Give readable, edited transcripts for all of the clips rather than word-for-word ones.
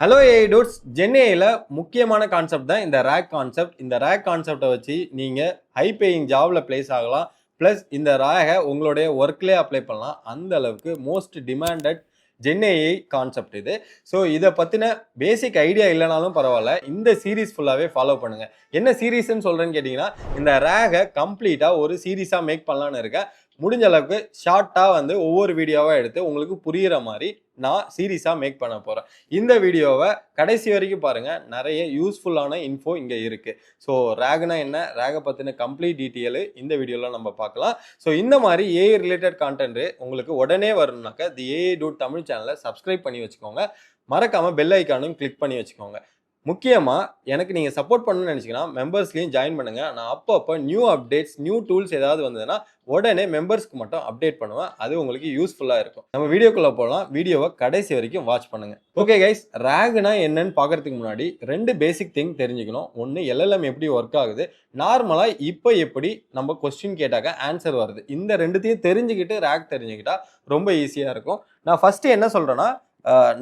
Hello AI dudes. ஜென்ஏல முக்கியமான concept தான் இந்த ரேக் கான்செப்ட். இந்த ரேக் கான்செப்டை வச்சு நீங்கள் ஹை பேயிங் ஜாப்ல பிளேஸ் ஆகலாம். ப்ளஸ் இந்த ரேகை உங்களுடைய ஒர்க்லேயே அப்ளை பண்ணலாம். அந்த அளவுக்கு மோஸ்ட் டிமாண்டட் ஜென்ஏஐ கான்செப்ட் இது. ஸோ இதை பற்றின பேசிக் ஐடியா இல்லைனாலும் பரவாயில்ல, இந்த சீரீஸ் ஃபுல்லாகவே ஃபாலோ பண்ணுங்கள். என்ன சீரீஸ்ன்னு சொல்கிறேன்னு கேட்டிங்கன்னா, இந்த ரேகை கம்ப்ளீட்டாக ஒரு சீரீஸாக மேக் பண்ணலான்னு இருக்கேன். முடிஞ்ச அளவுக்கு ஷார்ட்டாக வந்து ஒவ்வொரு வீடியோவாக எடுத்து உங்களுக்கு புரிகிற மாதிரி நான் சீரீஸாக மேக் பண்ண போகிறேன். இந்த வீடியோவை கடைசி வரைக்கும் பாருங்கள், நிறைய யூஸ்ஃபுல்லான இன்ஃபோ இங்கே இருக்குது. ஸோ ரேக்னா என்ன, ரேகை பற்றின கம்ப்ளீட் டீட்டெயிலு இந்த வீடியோவில் நம்ம பார்க்கலாம். ஸோ இந்த மாதிரி ஏஐ ரிலேட்டட் கான்டென்ட் உங்களுக்கு உடனே வரணும்னாக்கா தி ஏஐ டூட் தமிழ் சேனலை சப்ஸ்கிரைப் பண்ணி வச்சுக்கோங்க. மறக்காமல் பெல் ஐக்கானும் கிளிக் பண்ணி வச்சுக்கோங்க. முக்கியமாக எனக்கு நீங்கள் சப்போர்ட் பண்ணணும்னு நினச்சிங்கன்னா மெம்பர்ஸ்லேயும் ஜாயின் பண்ணுங்கள். நான் அப்பப்போ நியூ அப்டேட்ஸ், நியூ டூல்ஸ் ஏதாவது வந்ததுன்னா உடனே மெம்பர்ஸ்க்கு மட்டும் அப்டேட் பண்ணுவேன். அது உங்களுக்கு யூஸ்ஃபுல்லாக இருக்கும். நம்ம வீடியோக்குள்ளே போகலாம். வீடியோவை கடைசி வரைக்கும் வாட்ச் பண்ணுங்கள். ஓகே கைஸ், ரேக்னா என்னன்னு பார்க்கறதுக்கு முன்னாடி ரெண்டு பேசிக் திங் தெரிஞ்சுக்கணும். ஒன்று, எல்எல்எம் எப்படி ஒர்க் ஆகுது, நார்மலாக இப்போ எப்படி நம்ம கொஸ்டின் கேட்டாக்க ஆன்சர் வருது. இந்த ரெண்டுத்தையும் தெரிஞ்சுக்கிட்டு ரேக் தெரிஞ்சுக்கிட்டா ரொம்ப ஈஸியாக இருக்கும். நான் ஃபஸ்ட்டு என்ன சொல்கிறேன்னா,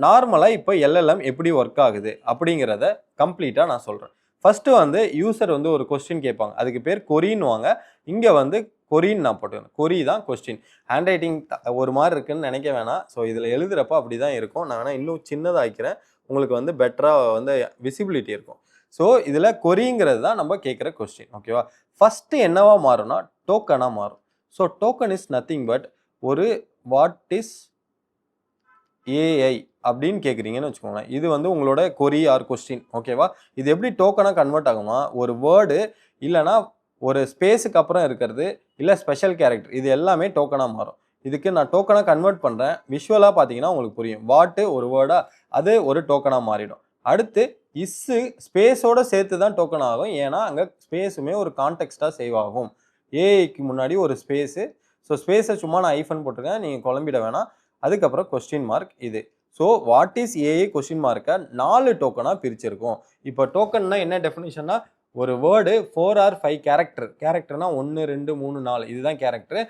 நார்மலாக இப்போ எல்எல்எம் எப்படி ஒர்க் ஆகுது அப்படிங்கிறத கம்ப்ளீட்டாக நான் சொல்கிறேன். ஃபஸ்ட்டு வந்து யூசர் வந்து ஒரு கொஸ்டின் கேட்பாங்க, அதுக்கு பேர் கொரின்னுவாங்க. இங்கே வந்து கொரின்னு நான் போட்டுவேன். கொரி தான் கொஸ்டின். ஹேண்ட் ரைட்டிங் ஒரு மாதிரி இருக்குன்னு நினைக்க வேணாம். ஸோ இதில் எழுதுகிறப்ப அப்படி தான் இருக்கும். நான் வேணால் இன்னும் சின்னதாக்கிறேன், உங்களுக்கு வந்து பெட்டராக வந்து விசிபிலிட்டி இருக்கும். ஸோ இதில் கொரிங்கிறது தான் நம்ம கேட்குற கொஸ்டின். ஓகேவா? ஃபஸ்ட்டு என்னவா மாறும்னா டோக்கனாக மாறும். So token is nothing but ஒரு வாட் இஸ் ஏஐ அப்படின்னு கேட்குறீங்கன்னு வச்சுக்கோங்களேன். இது வந்து உங்களோட கொரி ஆர் கொஸ்டின். ஓகேவா? இது எப்படி டோக்கனாக கன்வெர்ட் ஆகுமா, ஒரு வேர்டு இல்லைனா ஒரு ஸ்பேஸுக்கு அப்புறம் இருக்கிறது இல்லை ஸ்பெஷல் கேரக்டர், இது எல்லாமே டோக்கனாக மாறும். இதுக்கு நான் டோக்கனாக கன்வெர்ட் பண்ணுறேன். விஷுவலாக பார்த்தீங்கன்னா உங்களுக்கு புரியும். வாட்டு ஒரு வேர்டா, அது ஒரு டோக்கனாக மாறிடும். அடுத்து இஸ்ஸு ஸ்பேஸோடு சேர்த்து தான் டோக்கன் ஆகும். ஏன்னா அங்கே ஸ்பேஸுமே ஒரு கான்டெக்ஸ்டாக சேவ் ஆகும். ஏஐக்கு முன்னாடி ஒரு ஸ்பேஸு. ஸோ ஸ்பேஸை சும்மா நான் ஐஃபன் போட்டிருக்கேன், நீங்கள் குழம்பிட வேணாம். அதுக்கப்புறம் கொஸ்டின் மார்க் இது. So what is AI question மார்க்கை 4 டோக்கனாக பிரிச்சிருக்கும். இப்போ டோக்கன்னா என்ன டெஃபினிஷன்னா, ஒரு வேர்டு 4 ஆர் 5 கேரக்டர்னா 1 2 3 4 இதுதான் கேரக்டர்.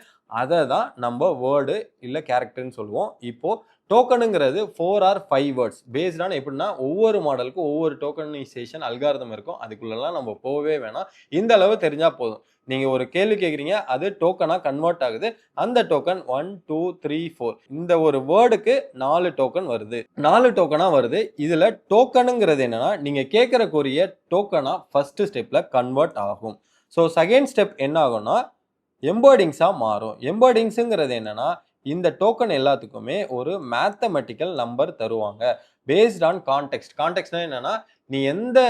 அதை தான் நம்ம வேர்டு இல்லை கேரக்டர்னு சொல்லுவோம். இப்போது டோக்கனுங்கிறது 4 ஆர் 5 வேர்ட்ஸ் பேஸ்டான எப்படின்னா, ஒவ்வொரு மாடலுக்கும் ஒவ்வொரு டோக்கனைசேஷன் அல்காரிதம் இருக்கும். அதுக்குள்ளெல்லாம் நம்ம போகவே வேணாம். இந்த அளவு தெரிஞ்சால் போதும். நீங்கள் ஒரு கேள்வி கேட்குறீங்க, அது டோக்கனாக கன்வெர்ட் ஆகுது. அந்த டோக்கன் 1 2 3 4 இந்த ஒரு வேர்டுக்கு 4 டோக்கன் வருது. 4 டோக்கனாக வருது. இதில் டோக்கனுங்கிறது என்னன்னா, நீங்கள் கேட்குற கொரிய டோக்கனாக ஃபர்ஸ்ட் ஸ்டெப்பில் கன்வெர்ட் ஆகும். ஸோ செகண்ட் ஸ்டெப் என்ன ஆகும்னா எம்பர்டிங்ஸாக மாறும். எம்பர்டிங்ஸுங்கிறது என்னன்னா, இந்த டோக்கன் எல்லாத்துக்குமே ஒரு மேத்தமெட்டிக்கல் நம்பர் தருவாங்க பேஸ்ட் ஆன் கான்டெக்ஸ்ட். கான்டெக்ட்னா என்னன்னா, நீ எந்த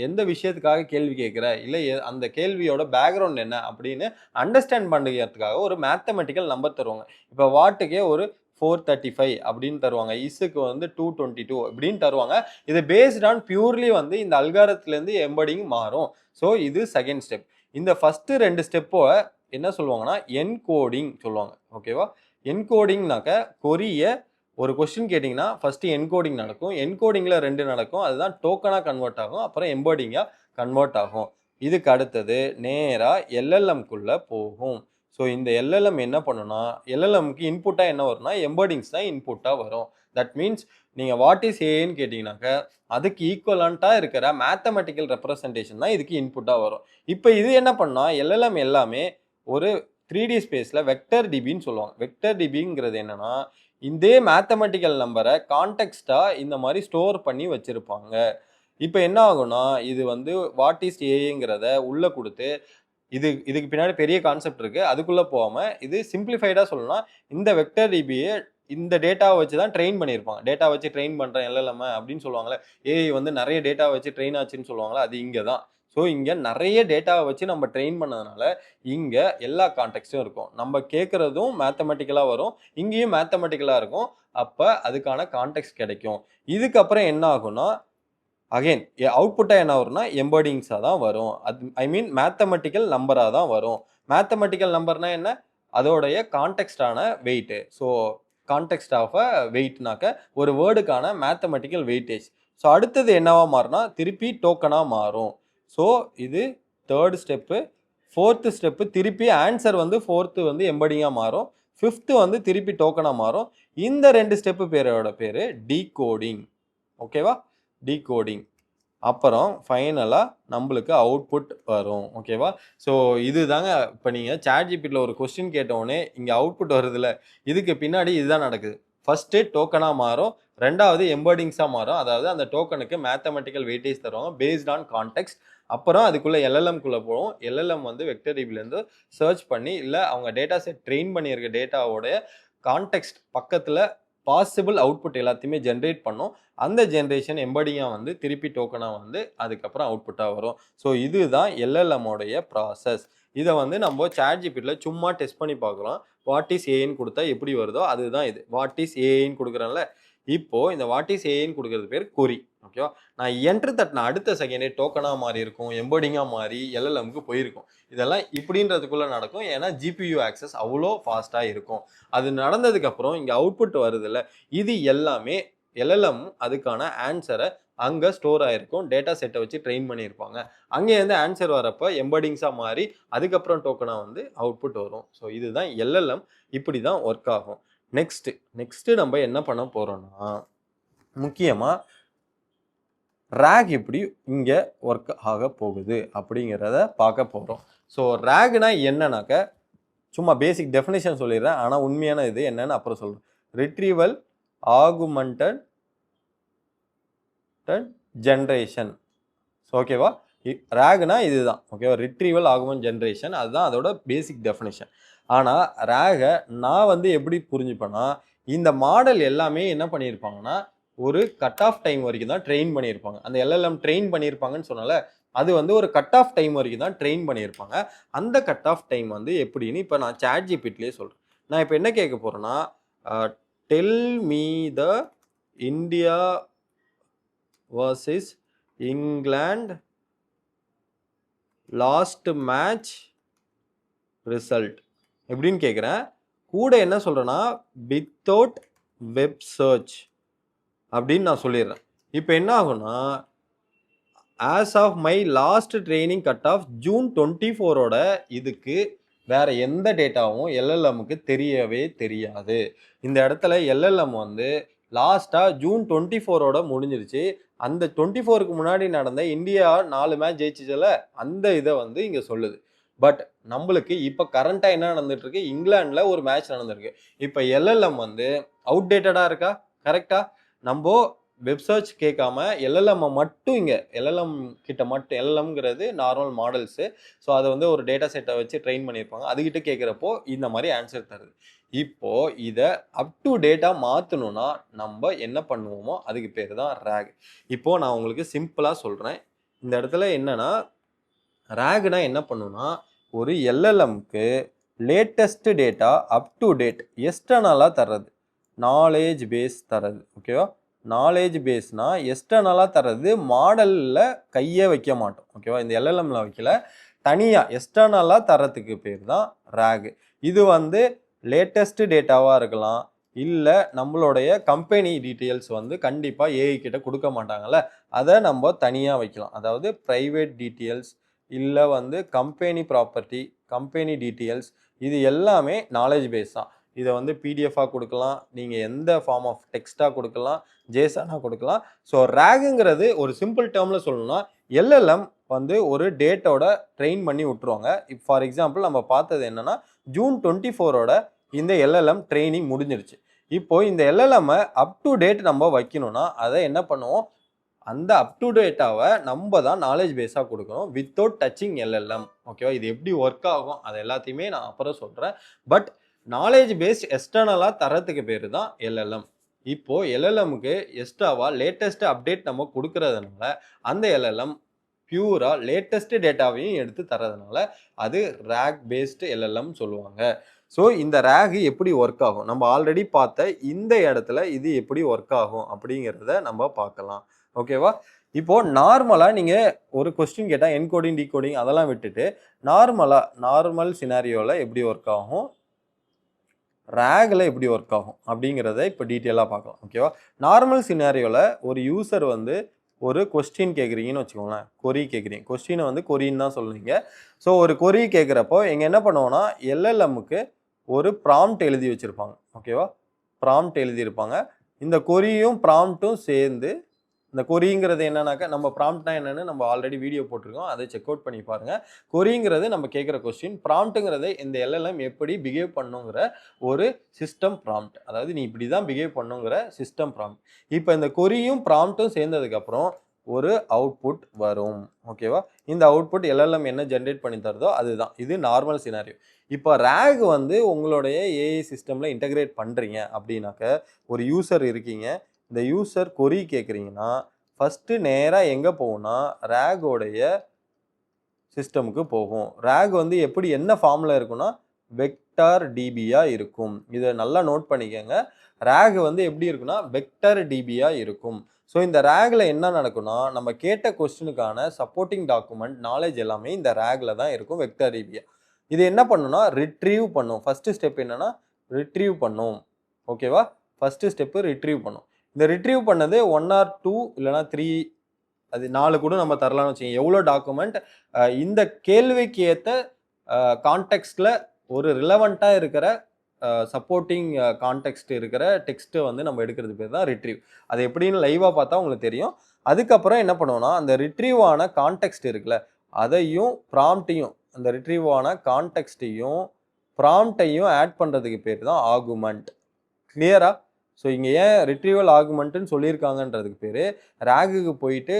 எந்த விஷயத்துக்காக கேள்வி கேட்குற, இல்லை அந்த கேள்வியோட பேக்ரவுண்ட் என்ன அப்படின்னு அண்டர்ஸ்டாண்ட் பண்ணுறதுக்காக ஒரு மேத்தமெட்டிக்கல் நம்பர் தருவாங்க. இப்போ வாட்டுக்கே ஒரு 435 அப்படின்னு தருவாங்க. இஸ்ஸுக்கு வந்து 222 அப்படின்னு தருவாங்க. இது பேஸ்ட் ஆன் பியூர்லி வந்து இந்த அல்காரத்துலேருந்து எம்பர்டிங் மாறும். ஸோ இது செகண்ட் ஸ்டெப். இந்த ஃபஸ்ட்டு 2 ஸ்டெப்போ என்ன சொல்லுவாங்கன்னா என்கோடிங் சொல்லுவாங்க. ஓகேவா? என்கோடிங்னாக்க கொரிய ஒரு கொஸ்டின் கேட்டிங்கன்னா ஃபஸ்ட்டு என்கோடிங் நடக்கும். என்கோடிங்கில் 2 நடக்கும். அதுதான் டோக்கனாக கன்வெர்ட் ஆகும். அப்புறம் எம்பர்டிங்காக கன்வெர்ட் ஆகும். இதுக்கு அடுத்தது நேராக எல்எல்எம்குள்ளே போகும். ஸோ இந்த எல்எல்எம் என்ன பண்ணுன்னா, எல்எல்எம்க்கு இன்புட்டாக என்ன வரும்னா எம்பர்டிங்ஸ் தான் இன்புட்டாக வரும். தட் மீன்ஸ் நீங்கள் வாட் இஸ் ஏன்னு கேட்டிங்கனாக்க அதுக்கு ஈக்குவலண்ட்டாக இருக்கிற மேத்தமெட்டிக்கல் ரெப்ரசன்டேஷன் தான் இதுக்கு இன்புட்டாக வரும். இப்போ இது என்ன பண்ணால் எல்எல்எம் எல்லாமே ஒரு 3D ஸ்பேஸில் வெக்டர் டிபின்னு சொல்லுவாங்க. வெக்டர் டிபிங்கிறது என்னென்னா, இதே மேத்தமெட்டிக்கல் நம்பரை கான்டெக்ஸ்டாக இந்த மாதிரி ஸ்டோர் பண்ணி வச்சுருப்பாங்க. இப்போ என்ன ஆகும்னா, இது வந்து வாட் இஸ் ஏங்கிறத உள்ளே கொடுத்து இதுக்கு பின்னாடி பெரிய கான்செப்ட் இருக்குது. அதுக்குள்ளே போகாமல் இது சிம்பிளிஃபைடாக சொல்லணும்னா, இந்த வெக்டர் டிபியை இந்த டேட்டாவை வச்சு தான் ட்ரெயின் பண்ணியிருப்பாங்க. டேட்டா வச்சு ட்ரெயின் பண்ணுறேன் எல்எல்எம் அப்படின்னு சொல்லுவாங்களே, ஏஐ வந்து நிறைய டேட்டா வச்சு ட்ரெயின் ஆச்சுன்னு சொல்லுவாங்களே, அது இங்கே தான். ஸோ இங்கே நிறைய டேட்டாவை வச்சு நம்ம ட்ரெயின் பண்ணதுனால இங்கே எல்லா கான்டெக்ட்டும் இருக்கும். நம்ம கேட்குறதும் மேத்தமெட்டிக்கலாக வரும், இங்கேயும் மேத்தமெட்டிக்கலாக இருக்கும். அப்போ அதுக்கான கான்டெக்ட் கிடைக்கும். இதுக்கப்புறம் என்ன ஆகும்னா, அகெயின் அவுட்புட்டாக என்ன வரும்னா எம்பர்டிங்ஸாக தான் வரும். அது ஐ மீன் மேத்தமெட்டிக்கல் நம்பராக தான் வரும். மேத்தமெட்டிக்கல் நம்பர்னா என்ன, அதோடைய கான்டெக்ஸ்டான weight. So context of a வெயிட்னாக்க ஒரு வேர்டுக்கான மேத்தமெட்டிக்கல் வெயிட்டேஜ். ஸோ அடுத்தது என்னவா மாறும்னா திருப்பி டோக்கனாக மாறும். ஸோ இது தேர்ட் ஸ்டெப்பு. ஃபோர்த்து ஸ்டெப்பு திருப்பி ஆன்சர் வந்து ஃபோர்த்து வந்து எம்பர்டிங்காக மாறும். ஃபிஃப்த்து வந்து திருப்பி டோக்கனாக மாறும். இந்த 2 ஸ்டெப்பு பேரோட பேர் டீகோடிங். ஓகேவா? டீகோடிங். அப்புறம் ஃபைனலாக நம்மளுக்கு அவுட்புட் வரும். ஓகேவா? ஸோ இதுதாங்க இப்போ நீங்கள் ChatGPTல ஒரு கொஸ்டின் கேட்டவுடனே இங்கே அவுட்புட் வருதுல்ல, இதுக்கு பின்னாடி இதுதான் நடக்குது. ஃபர்ஸ்ட்டு டோக்கனாக மாறும். 2வது எம்பர்டிங்ஸாக மாறும். அதாவது அந்த டோக்கனுக்கு மேத்தமெட்டிக்கல் வெயிட்டேஜ் தருவாங்க பேஸ்ட் ஆன் கான்டெக்ஸ்ட். அப்புறம் அதுக்குள்ள எல்எல்எம்குள்ளே போகும். எல்எல்எம் வந்து வெக்டர் டிபிலேருந்து சர்ச் பண்ணி இல்லை அவங்க டேட்டா செட் ட்ரெயின் பண்ணியிருக்க டேட்டாவோடைய கான்டெக்ஸ்ட் பக்கத்தில் பாசிபிள் அவுட்புட் எல்லாத்தையுமே ஜென்ரேட் பண்ணும். அந்த ஜென்ரேஷன் எம்படியாக வந்து திருப்பி டோக்கனாக வந்து அதுக்கப்புறம் அவுட்புட்டாக வரும். ஸோ இதுதான் எல்எல்எம்மோடைய ப்ராசஸ். இதை வந்து நம்ம ChatGPTல சும்மா டெஸ்ட் பண்ணி பார்க்கலாம். வாட் இஸ் ஏன்னு கொடுத்தா எப்படி வருதோ அதுதான் இது. வாட் இஸ் ஏன்னு கொடுக்குறேன்ல, இப்போ இந்த வாட் இஸ் ஏன்னு கொடுக்கறது பேர் கொரி. ஓகேவா? நான் என்ட்ரு தட்டின அடுத்த செகண்டே டோக்கனாக மாறி இருக்கும், எம்படிங்காக மாறி எல்எல்எம்க்கு போயிருக்கும். இதெல்லாம் இப்படின்றதுக்குள்ளே நடக்கும். ஏன்னா ஜிபியு ஆக்சஸ் அவ்வளோ ஃபாஸ்ட்டாக இருக்கும். அது நடந்ததுக்கப்புறம் இங்கே அவுட்புட் வருதுல்ல, இது எல்லாமே எல்எல்எம் அதுக்கான ஆன்சரை அங்கே ஸ்டோர் ஆகிருக்கும். டேட்டா செட்டை வச்சு ட்ரெயின் பண்ணியிருப்பாங்க. அங்கேருந்து ஆன்சர் வரப்போ எம்படிங்ஸாக மாறி அதுக்கப்புறம் டோக்கனாக வந்து அவுட்புட் வரும். ஸோ இதுதான் எல்எல்எம். இப்படி தான் ஒர்க் ஆகும். நெக்ஸ்ட்டு நம்ம என்ன பண்ண போகிறோம்னா, முக்கியமாக ரேக் எப்படி இங்கே ஒர்க் ஆக போகுது அப்படிங்கிறத பார்க்க போகிறோம். ஸோ ரேக்னா என்னன்னாக்க, சும்மா பேசிக் டெஃபினேஷன் சொல்லிடுறேன். ஆனால் உண்மையான இது என்னன்னு அப்புறம் சொல்கிறேன். Retrieval augmented generation. ஓகேவா? ரேக்னா இதுதான். ஓகேவா? ரிட்ரீவல் ஆகுமெண்ட் ஜென்ரேஷன், அதுதான் அதோட பேசிக் டெஃபினேஷன். ஆனால் ரேகை நான் வந்து எப்படி புரிஞ்சுப்பேன்னா, இந்த மாடல் எல்லாமே என்ன பண்ணியிருப்பாங்கன்னா ஒரு கட் ஆஃப் டைம் வரைக்கும் தான் ட்ரெயின் பண்ணியிருப்பாங்க. அந்த எல்எல்எம் ட்ரெயின் பண்ணியிருப்பாங்கன்னு சொன்னால, அது வந்து ஒரு கட் ஆஃப் டைம் வரைக்கும் தான் ட்ரெயின் பண்ணியிருப்பாங்க. அந்த கட் ஆஃப் டைம் வந்து எப்படின்னு இப்போ நான் ChatGPTலயே சொல்கிறேன். நான் இப்போ என்ன கேட்க போகிறேன்னா, tell me the India versus England last match result எப்படின்னு கேட்குறேன். கூட என்ன சொல்கிறேன்னா, வித்தவுட் வெப் சர்ச் அப்படின்னு நான் சொல்லிடுறேன். இப்போ என்ன ஆகும்னா, as of my last training cut off June 24ஓட இதுக்கு வேற எந்த டேட்டாவும் எல்எல்எம்முக்கு தெரியவே தெரியாது. இந்த இடத்துல எல்எல்எம் வந்து லாஸ்ட்டாக ஜூன் 24ஓட முடிஞ்சிருச்சு. அந்த 24க்கு முன்னாடி நடந்த இந்தியா 4 மேட்ச் ஜெயிச்சிச்சல, அந்த இதை வந்து இங்கே சொல்லுது. பட் நம்மளுக்கு இப்போ கரண்ட்டாக என்ன நடந்துட்டு இருக்கு, இங்கிலாண்டில் ஒரு மேட்ச் நடந்திருக்கு. இப்போ எல்எல்எம் வந்து அவுட்டேட்டடாக இருக்கா? கரெக்டாக நம்ம வெப் சர்ச் கேட்காம எல்எல்எம் மட்டும் இங்கே எல்எல்எம் கிட்ட மட்டும், எல்எல்எம்ங்கிறது நார்மல் மாடல்ஸு. ஸோ அதை வந்து ஒரு டேட்டா செட்டை வச்சு ட்ரெயின் பண்ணியிருப்பாங்க. அதுக்கிட்ட கேட்குறப்போ இந்த மாதிரி ஆன்சர் தருது. இப்போது இதை அப் டு டேட்டா மாற்றணும்னா நம்ம என்ன பண்ணுவோமோ அதுக்கு பேர் தான் ரேக். இப்போது நான் உங்களுக்கு சிம்பிளாக சொல்கிறேன். இந்த இடத்துல என்னன்னா, ரேக்னா என்ன பண்ணுன்னா, ஒரு எல்எல்எம்க்கு latest data up to date எக்ஸ்டர்னலாக தர்றது, நாலேஜ் பேஸ் தர்றது. ஓகேவா? நாலேஜ் பேஸ்னா எக்ஸ்டர்னலாக தர்றது, மாடலில் கையே வைக்க மாட்டோம். ஓகேவா? இந்த எல்எல்எம்ல வைக்கல, தனியாக எக்ஸ்டர்னலாக தரத்துக்கு பேர் தான் ரேக். இது வந்து லேட்டஸ்ட் டேட்டாவாக இருக்கலாம், இல்லை நம்மளுடைய கம்பெனி டீட்டெயில்ஸ் வந்து கண்டிப்பாக ஏஐ கிட்ட கொடுக்க மாட்டாங்கல்ல, அதை நம்ம தனியாக வைக்கலாம். அதாவது ப்ரைவேட் டீட்டெயில்ஸ், இல்லை வந்து கம்பெனி ப்ராப்பர்ட்டி, கம்பெனி டீட்டெயில்ஸ், இது எல்லாமே நாலேஜ் பேஸ் தான். இதை வந்து பிடிஎஃபாக கொடுக்கலாம், நீங்கள் எந்த ஃபார்ம் ஆஃப் டெக்ஸ்ட்டாக கொடுக்கலாம், ஜேசனாக கொடுக்கலாம். ஸோ ரேகுங்கிறது ஒரு சிம்பிள் டேர்மில் சொல்லணும்னா, எல்எல்எம் வந்து ஒரு டேட்டோட ட்ரெயின் பண்ணி விட்டுருவாங்க. இப்போ ஃபார் எக்ஸாம்பிள் நம்ம பார்த்தது என்னென்னா, ஜூன் 24ஓட இந்த எல்எல்எம் ட்ரெயினிங் முடிஞ்சிருச்சு. இப்போ இந்த எல்எல்எம்மை அப் டு டேட் நம்ம வைக்கணும்னா அதை என்ன பண்ணுவோம், அந்த அப் டு டேட்டாவை நம்ம தான் நாலேஜ் பேஸாக கொடுக்கணும், வித்தவுட் டச்சிங் எல்எல்எம். ஓகேவா? இது எப்படி ஒர்க் ஆகும் அது எல்லாத்தையுமே நான் அப்புறம் சொல்கிறேன். பட் நாலேஜ் பேஸ்ட் எக்ஸ்டர்னலாக தரத்துக்கு பேர் தான் எல்எல்எம். இப்போது எல்எல்எம்முக்கு எக்ஸ்ட்ராவாக லேட்டஸ்ட்டு அப்டேட் நம்ம கொடுக்கறதுனால அந்த எல்எல்எம் பியூராக லேட்டஸ்ட்டு டேட்டாவையும் எடுத்து தரதுனால அது ரேக் பேஸ்டு எல்எல்எம் சொல்லுவாங்க. ஸோ இந்த ரேக் எப்படி ஒர்க் ஆகும், நம்ம ஆல்ரெடி பார்த்த இந்த இடத்துல இது எப்படி ஒர்க் ஆகும் அப்படிங்கிறத நம்ம பார்க்கலாம். ஓகேவா? இப்போது நார்மலாக நீங்கள் ஒரு கொஸ்டின் கேட்டால் என்கோடிங் டிகோடிங் அதெல்லாம் விட்டுட்டு நார்மல் சினாரியோவில் எப்படி ஒர்க் ஆகும், ரேகில் எப்படி ஒர்க் ஆகும் அப்படிங்கிறத இப்போ டீட்டெயிலாக பார்க்கலாம். ஓகேவா? நார்மல் சினாரியோவில் ஒரு யூசர் வந்து ஒரு கொஸ்டின் கேட்குறீங்கன்னு வச்சுக்கோங்களேன், கொரி கேட்குறீங்க, கொஸ்டினை வந்து கொரின்னு தான் சொல்லுவீங்க. ஸோ ஒரு கொரி கேட்குறப்போ இங்கே என்ன பண்ணுவோன்னா, எல்எல்எம்முக்கு ஒரு ப்ராம்ப்ட் எழுதி வச்சுருப்பாங்க. ஓகேவா? ப்ராம்ப்ட் எழுதியிருப்பாங்க. இந்த கொரியும் ப்ராம்ப்ட்டும் சேர்ந்து இந்த கொரிங்கிறது என்னன்னாக்கா நம்ம ப்ராம்ப்ட்னா என்னன்னு நம்ம ஆல்ரெடி வீடியோ போட்டிருக்கோம், அதை செக் அவுட் பண்ணி பாருங்க. கொரிங்கிறது நம்ம கேட்குற கொஸ்டின், ப்ராம்ப்ட்டுங்கிறது இந்த எல்எல்எம் எப்படி பிஹேவ் பண்ணுங்கிற ஒரு சிஸ்டம் ப்ராம்ப்ட். அதாவது நீ இப்படி தான் பிஹேவ் பண்ணுங்கிற சிஸ்டம் ப்ராம்ப்ட். இப்போ இந்த கொரியும் ப்ராம்ப்ட்டும் சேர்ந்ததுக்கப்புறம் ஒரு அவுட்புட் வரும். ஓகேவா? இந்த அவுட்புட் எல்எல்எம் என்ன ஜென்ரேட் பண்ணி தருதோ அதுதான். இது நார்மல் சினாரியோ. இப்போ RAG வந்து உங்களுடைய ஏஐ சிஸ்டமில் இன்டகிரேட் பண்ணுறீங்க அப்படின்னாக்க, ஒரு யூசர் இருக்கீங்க, இந்த யூசர் கொரி கேட்குறீங்கன்னா ஃபஸ்ட்டு நேராக எங்கே போகும்னா RAG உடைய சிஸ்டமுக்கு போகும். RAG வந்து எப்படி என்ன ஃபார்மில் இருக்குன்னா வெக்டார் டிபியாக இருக்கும். இதை நல்லா நோட் பண்ணிக்கோங்க. RAG வந்து எப்படி இருக்குன்னா வெக்டர் டிபியாக இருக்கும். ஸோ இந்த RAGல என்ன நடக்கும்னா நம்ம கேட்ட கொஸ்டினுக்கான சப்போர்ட்டிங் டாக்குமெண்ட் நாலேஜ் எல்லாமே இந்த RAGல தான் இருக்கும் வெக்டர் டிபியாக. இது என்ன பண்ணுன்னா ரிட்ரீவ் பண்ணும். ஃபஸ்ட்டு ஸ்டெப் என்னன்னா ரிட்ரீவ் பண்ணும். ஓகேவா? ஃபஸ்ட்டு ஸ்டெப்பு ரிட்ரீவ் பண்ணும். இந்த ரிட்ரீவ் பண்ணது 1 or 2 இல்லைனா 3 அது 4 கூட நம்ம தரலாம்னு வச்சுக்கோங்க. எவ்வளோ டாக்குமெண்ட் இந்த கேள்விக்கு ஏற்ற கான்டெக்ஸ்டில் ஒரு ரிலவெண்ட்டாக இருக்கிற சப்போர்ட்டிங் கான்டெக்ஸ்ட் இருக்கிற டெக்ஸ்ட்டை வந்து நம்ம எடுக்கிறது பேர் தான் ரிட்ரீவ். அது எப்படின்னு லைவாக பார்த்தா உங்களுக்கு தெரியும். அதுக்கப்புறம் என்ன பண்ணுவோம்னா அந்த ரிட்ரீவ் ஆன கான்டெக்ஸ்ட் இருக்குல்ல, அதையும் ப்ராம்ப்டையும் அந்த ரிட்ரீவ் ஆன கான்டெக்ஸ்ட்டையும் ப்ராம்ப்டையும் ஆட் பண்ணுறதுக்கு பேர் தான் ஆகுமெண்ட். கிளியரா? ஸோ இங்கே ஏன் ரிட்ரீவல் ஆகுமெண்ட்டுன்னு சொல்லியிருக்காங்கன்றதுக்கு பேர் RAGக்கு போயிட்டு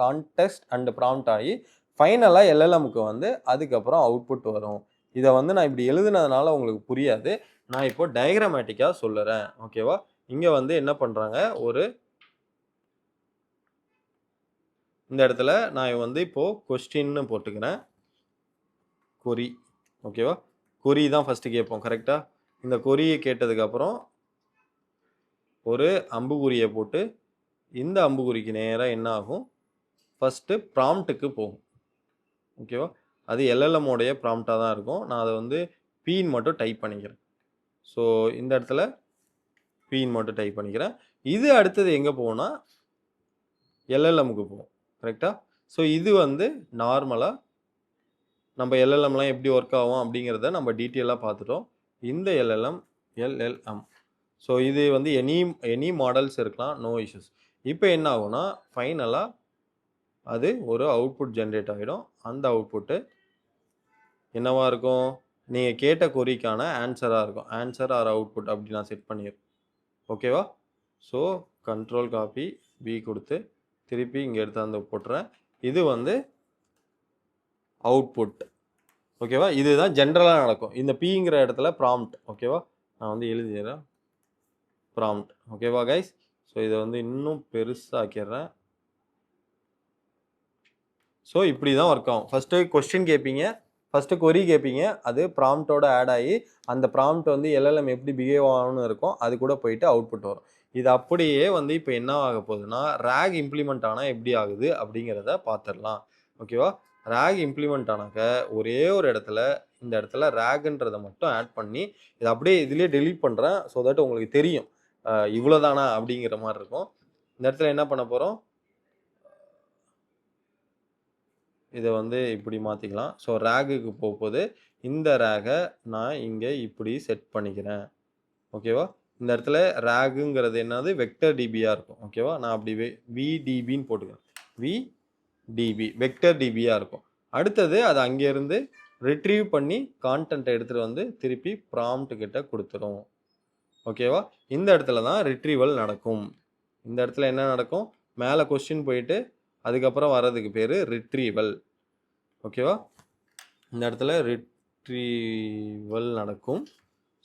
கான்டெக்ஸ்ட் அண்ட் ப்ராம்ப்ட் ஆகி ஃபைனலாக எல்எல்எம்க்கு வந்து அதுக்கப்புறம் அவுட்புட் வரும். இதை வந்து நான் இப்படி எழுதுனதுனால உங்களுக்கு புரியாது. நான் இப்போ டயக்ராமேட்டிக்காக சொல்லுறேன். ஓகேவா? இங்கே வந்து என்ன பண்ணுறாங்க, ஒரு இந்த இடத்துல நான் வந்து இப்போது கொஸ்டின்னு போட்டுக்கிறேன். கொரி. ஓகேவா? கொரி தான் ஃபஸ்ட்டு கேட்போம். கரெக்டாக? இந்த கொரியை கேட்டதுக்கப்புறம் ஒரு அம்புக்குறியை போட்டு இந்த அம்புக்குறிக்கு நேராக என்ன ஆகும், ஃபஸ்ட்டு ப்ராம்ப்ட்டுக்கு போகும். ஓகேவா? அது எல்எல்எம்மோடைய ப்ராம்ப்டாக தான் இருக்கும். நான் அதை வந்து பீன்னு மட்டும் டைப் பண்ணிக்கிறேன். ஸோ இந்த இடத்துல பீன்னு மட்டும் டைப் பண்ணிக்கிறேன். இது அடுத்தது எங்கே போகும்னா எல்எல்எம்முக்கு போகும். கரெக்டாக? ஸோ இது வந்து நார்மலாக நம்ம எல்எல்எம்லாம் எப்படி ஒர்க் ஆகும் அப்படிங்கிறத நம்ம டீட்டெயிலாக பார்த்துட்டோம். இந்த எல்எல்எம். ஸோ இது வந்து எனி மாடல்ஸ் இருக்கலாம், நோ இஷ்யூஸ். இப்போ என்ன ஆகும்னா ஃபைனலாக அது ஒரு அவுட்புட் ஜென்ரேட் ஆகிடும். அந்த அவுட்புட்டு என்னவா இருக்கும், நீங்கள் கேட்ட கொரிக்கான ஆன்சராக இருக்கும். ஆன்சர் ஆர் அவுட்புட் அப்படி நான் செட் பண்ணிடுறேன். ஓகேவா? ஸோ கண்ட்ரோல் காப்பி பி கொடுத்து திருப்பி இங்கே எடுத்தாந்து போட்டுறேன். இது வந்து அவுட்புட். ஓகேவா? இதுதான் ஜென்ரலாக நடக்கும். இந்த பிங்கிற இடத்துல ப்ராம்ப்ட். ஓகேவா? நான் வந்து எழுதிடுறேன் ப்ராம்ப்ட். ஓகேவா கைஸ்? ஸோ இதை வந்து இன்னும் பெருசாக்கிடுறேன். ஸோ இப்படி தான் ஒர்க் ஆகும். ஃபஸ்ட்டு கொஸ்டின் கேட்பீங்க, ஃபஸ்ட்டு கொரி கேட்பீங்க, அது ப்ராம்ப்டோட ஆட் ஆகி அந்த ப்ராம்ப்ட் வந்து எல்எல்எம் எப்படி பிஹேவ் ஆகணும்னு இருக்கும், அது கூட போயிட்டு அவுட்புட் வரும். இது அப்படியே வந்து இப்போ என்ன ஆக போகுதுன்னா RAG இம்ப்ளிமெண்ட் ஆனால் எப்படி ஆகுது அப்படிங்கிறத பார்த்துடலாம். ஓகேவா? RAG இம்ப்ளிமெண்ட் ஆனாக்க ஒரே ஒரு இடத்துல இந்த இடத்துல RAGன்றதை மட்டும் ஆட் பண்ணி இதை அப்படியே இதுலேயே டெலீட் பண்ணுறேன். ஸோ தட் உங்களுக்கு தெரியும் இவ்வளோதானா அப்படிங்கிற மாதிரி இருக்கும். இந்த இடத்துல என்ன பண்ண போகிறோம், இதை வந்து இப்படி மாற்றிக்கலாம். ஸோ RAGக்கு போகும்போது இந்த RAGை நான் இங்கே இப்படி செட் பண்ணிக்கிறேன். ஓகேவா? இந்த இடத்துல RAGங்கிறது என்னது வெக்டர் டிபியாக இருக்கும். ஓகேவா? நான் அப்படி விடிபின்னு போட்டுக்கிறேன். விடிபி வெக்டர் டிபியாக இருக்கும். அடுத்தது அது அங்கேருந்து ரிட்ரீவ் பண்ணி கான்டென்ட்டை எடுத்துகிட்டு வந்து திருப்பி ப்ராம்ப்ட் கிட்ட கொடுத்துரும். ஓகேவா? இந்த இடத்துல தான் ரிட்ரீவல் நடக்கும். இந்த இடத்துல என்ன நடக்கும், மேலே கொஸ்டின் போயிட்டு அதுக்கப்புறம் வர்றதுக்கு பேர் ரிட்ரீவல். ஓகேவா? இந்த இடத்துல ரிட்ரீவல் நடக்கும்.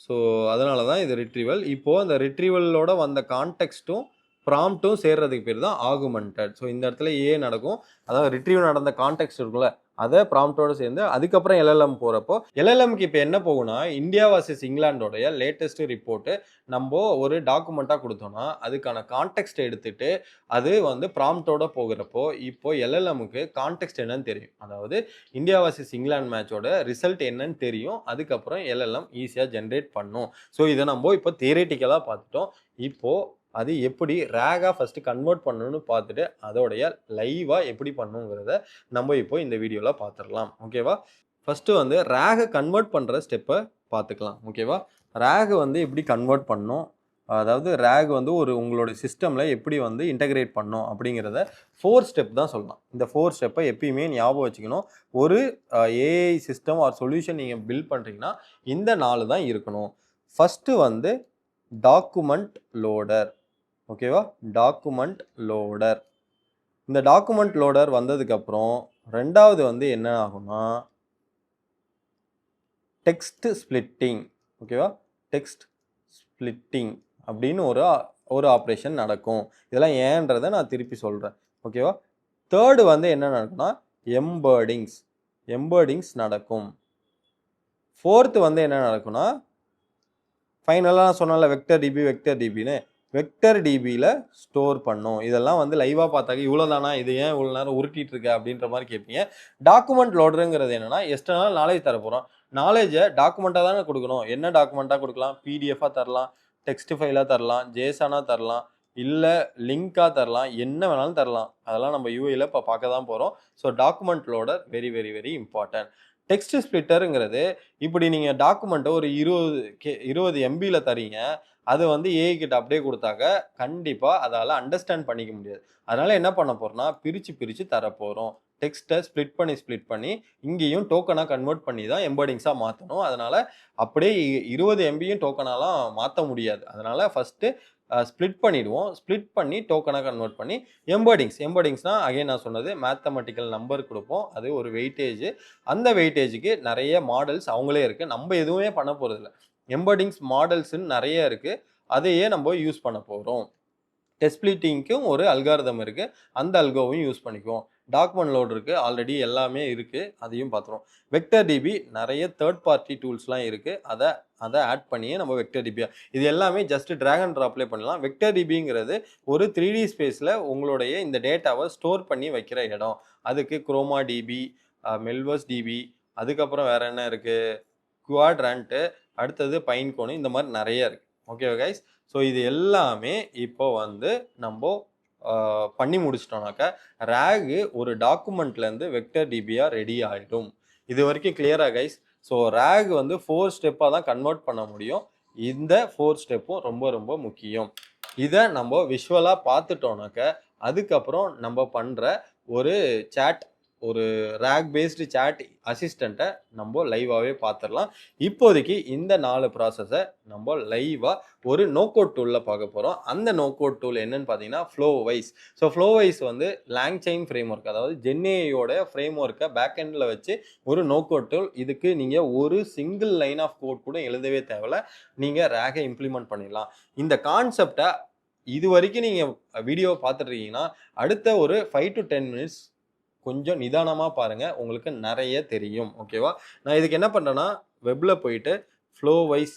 ஸோ அதனால தான் இது ரிட்ரீவல். இப்போது அந்த ரிட்ரீவலோட வந்த கான்டெக்ஸ்ட்டும் ப்ராம்ப்ட்டும் சேர்றதுக்கு பேர் தான் ஆகுமெண்டட். ஸோ இந்த இடத்துல நடக்கும். அதாவது ரிட்ரீவ் நடந்த கான்டெக்ஸ்ட் இருக்குல்ல, அதை ப்ராம்ப்டோடு சேர்ந்து அதுக்கப்புறம் எல்எல்எம் போகிறப்போ எல்எல்எம்க்கு இப்போ என்ன போகும்னா இந்தியா வர்சஸ் இங்கிலாண்டோடைய லேட்டஸ்ட் ரிப்போர்ட்டு நம்ம ஒரு டாக்குமெண்ட்டாக கொடுத்தோம்னா அதுக்கான கான்டெக்ஸ்ட் எடுத்துகிட்டு அது வந்து ப்ராம்ப்டோட போகிறப்போ இப்போ எல்எல்எம்முக்கு கான்டெக்ஸ்ட் என்னன்னு தெரியும். அதாவது இந்தியா வர்சஸ் இங்கிலாந்து மேட்சோட ரிசல்ட் என்னன்னு தெரியும். அதுக்கப்புறம் எல்எல்எம் ஈஸியாக ஜென்ரேட் பண்ணும். ஸோ இதை நம்ம இப்போ தியரிட்டிக்கலாக பார்த்துட்டோம். இப்போது அது எப்படி RAGஆ ஃபஸ்ட்டு கன்வெர்ட் பண்ணணும்னு பார்த்துட்டு அதோடைய லைவாக எப்படி பண்ணுங்கிறத நம்ம இப்போ இந்த வீடியோவில் பார்த்துடலாம். ஓகேவா? ஃபஸ்ட்டு வந்து RAGஐ கன்வெர்ட் பண்ணுற ஸ்டெப்பை பார்த்துக்கலாம். ஓகேவா? RAG வந்து எப்படி கன்வெர்ட் பண்ணணும், அதாவது ரேக் வந்து ஒரு உங்களோட சிஸ்டமில் எப்படி வந்து இன்டகிரேட் பண்ணும் அப்படிங்கிறத 4 ஸ்டெப் தான் சொல்லலாம். இந்த 4 ஸ்டெப்பை எப்பயுமே ஞாபகம் வச்சுக்கணும். ஒரு ஏஐ சிஸ்டம் ஆர் சொல்யூஷன் நீங்கள் பில்ட் பண்ணுறீங்கன்னா இந்த 4 தான் இருக்கணும். ஃபஸ்ட்டு வந்து டாக்குமெண்ட் லோடர். ஓகேவா? Document loader. இந்த டாக்குமெண்ட் லோடர் வந்ததுக்கப்புறம் ரெண்டாவது வந்து என்ன ஆகும்னா டெக்ஸ்ட் ஸ்ப்ளிட்டிங். ஓகேவா? டெக்ஸ்ட் ஸ்ப்ளிட்டிங் அப்படின்னு ஒரு ஆப்ரேஷன் நடக்கும். இதெல்லாம் ஏன்றதை நான் திருப்பி சொல்கிறேன். ஓகேவா? தேர்டு வந்து என்ன நடக்கும்னா எம்பர்டிங்ஸ் நடக்கும். ஃபோர்த்து வந்து என்ன நடக்கும்னா ஃபைனலாக நான் சொன்னால வெக்டர் டிபின்னு வெக்டர் டிபியில் ஸ்டோர் பண்ணும். இதெல்லாம் வந்து லைவாக பார்த்தாக்க இவ்வளோ தானா, இது ஏன் இவ்வளோ நேரம் உருட்டிட்டு இருக்க அப்படின்ற மாதிரி கேட்பீங்க. டாக்குமெண்ட் லோடருங்கிறது என்னன்னா எக்ஸ்டர்னல் நாலேஜ் தர போகிறோம். நாலேஜை டாக்குமெண்ட்டாக தானே கொடுக்கணும். என்ன டாக்குமெண்ட்டாக கொடுக்கலாம்? பிடிஎஃபாக தரலாம், டெக்ஸ்ட் ஃபைலாக தரலாம், ஜேசனாக தரலாம், இல்லை லிங்காக தரலாம், என்ன வேணாலும் தரலாம். அதெல்லாம் நம்ம யூஐயில் இப்போ பார்க்க தான் போகிறோம். So document loader very very very important. Text ஸ்ப்ளிட்டருங்கிறது இப்படி நீங்கள் டாக்குமெண்ட்டை ஒரு 20 எம்பியில் தரீங்க. அது வந்து ஏஐ கிட்ட அப்படியே கொடுத்தாக்க கண்டிப்பாக அதால் அண்டர்ஸ்டாண்ட் பண்ணிக்க முடியாது. அதனால் என்ன பண்ண போகிறோம்னா பிரித்து தரப்போகிறோம். டெக்ஸ்ட்டை ஸ்ப்ளிட் பண்ணி இங்கேயும் டோக்கனாக கன்வெர்ட் பண்ணி தான் எம்பர்டிங்ஸாக மாற்றணும். அதனால் அப்படியே 20 எம்பியும் டோக்கனாலாம் மாற்ற முடியாது. அதனால் ஃபஸ்ட்டு ஸ்ப்ளிட் பண்ணிவிடுவோம். ஸ்ப்ளிட் பண்ணி டோக்கனாக கன்வெர்ட் பண்ணி எம்பர்டிங்ஸ்னால் அகைன் நான் சொன்னது மேத்தமெட்டிக்கல் நம்பர் கொடுப்போம். அது ஒரு வெயிட்டேஜ். அந்த வெயிட்டேஜுக்கு நிறைய மாடல்ஸ் அவங்களே இருக்குது. நம்ம எதுவுமே பண்ண போகிறதில்ல. எம்பர்டிங்ஸ் மாடல்ஸ்ன்னு நிறைய இருக்குது. அதையே நம்ம யூஸ் பண்ண போகிறோம். டெஸ்ட் ஸ்ப்ளிட்டிங்க்கும் ஒரு அல்காரிதம் இருக்குது. அந்த அல்கோவையும் யூஸ் பண்ணிக்குவோம். டாக்குமெண்ட் லோடருக்கு ஆல்ரெடி எல்லாமே இருக்குது. அதையும் பார்த்துருவோம். வெக்டர் டிபி நிறைய தேர்ட் பார்ட்டி டூல்ஸ்லாம் இருக்குது. அதை ஆட் பண்ணியே நம்ம வெக்டர் டிபியா இது எல்லாமே ஜஸ்ட் ட்ராக் அண்ட் ட்ராப்லே பண்ணலாம். வெக்டர் டிபிங்கிறது ஒரு 3D ஸ்பேஸில் உங்களுடைய இந்த டேட்டாவை ஸ்டோர் பண்ணி வைக்கிற இடம். அதுக்கு குரோமா டிபி, மெல்வஸ் டிபி, அதுக்கப்புறம் வேறு என்ன இருக்குது, குவாட்ரான்ட்டு, அடுத்தது பைன்கோனு, இந்த மாதிரி நிறைய இருக்குது. ஓகேவா கைஸ்? ஸோ இது எல்லாமே இப்போ வந்து நம்ம பண்ணி முடிச்சிட்டோம்னாக்கா ரேகு ஒரு டாக்குமெண்ட்லேருந்து வெக்டர் டிபியாக ரெடி ஆகிடும். இது வரைக்கும் கிளியரா கைஸ்? ஸோ ரேக் வந்து 4 ஸ்டெப்பாக தான் கன்வெர்ட் பண்ண முடியும். இந்த 4 ஸ்டெப்பும் ரொம்ப ரொம்ப முக்கியம். இதை நம்ம விஷுவலாக பார்த்துட்டோம்னாக்க அதுக்கப்புறம் நம்ம பண்ணுற ஒரு சேட், ஒரு ரேக் பேஸ்டு சேட் அசிஸ்டண்ட்டை நம்ம லைவாகவே பார்த்துடலாம். இப்போதைக்கு இந்த 4 ப்ராசஸை நம்ம லைவாக ஒரு நோகோட் டூலில் பார்க்க போகிறோம். அந்த நோகோட் டூல் என்னன்னு பார்த்தீங்கன்னா ஃப்ளோவைஸ். ஸோ ஃப்ளோவைஸ் வந்து லாங்சைன் ஃப்ரேம் ஒர்க், அதாவது ஜென்ஏயோட ஃப்ரேம் ஒர்க்கை பேக் எண்டில் வச்சு ஒரு நோகோட் டூல். இதுக்கு நீங்கள் ஒரு சிங்கிள் லைன் ஆஃப் கோட் கூட எழுதவே தேவையில்ல. நீங்கள் ரேகை இம்ப்ளிமெண்ட் பண்ணிடலாம். இந்த கான்செப்டை இது வரைக்கும் நீங்கள் வீடியோவை பார்த்துட்டு இருக்கீங்கன்னா அடுத்த ஒரு 5 to 10 minutes கொஞ்சம் நிதானமாக பாருங்கள், உங்களுக்கு நிறைய தெரியும். ஓகேவா? நான் இதுக்கு என்ன பண்ணுறேன்னா வெப்பில் போயிட்டு ஃப்ளோவைஸ்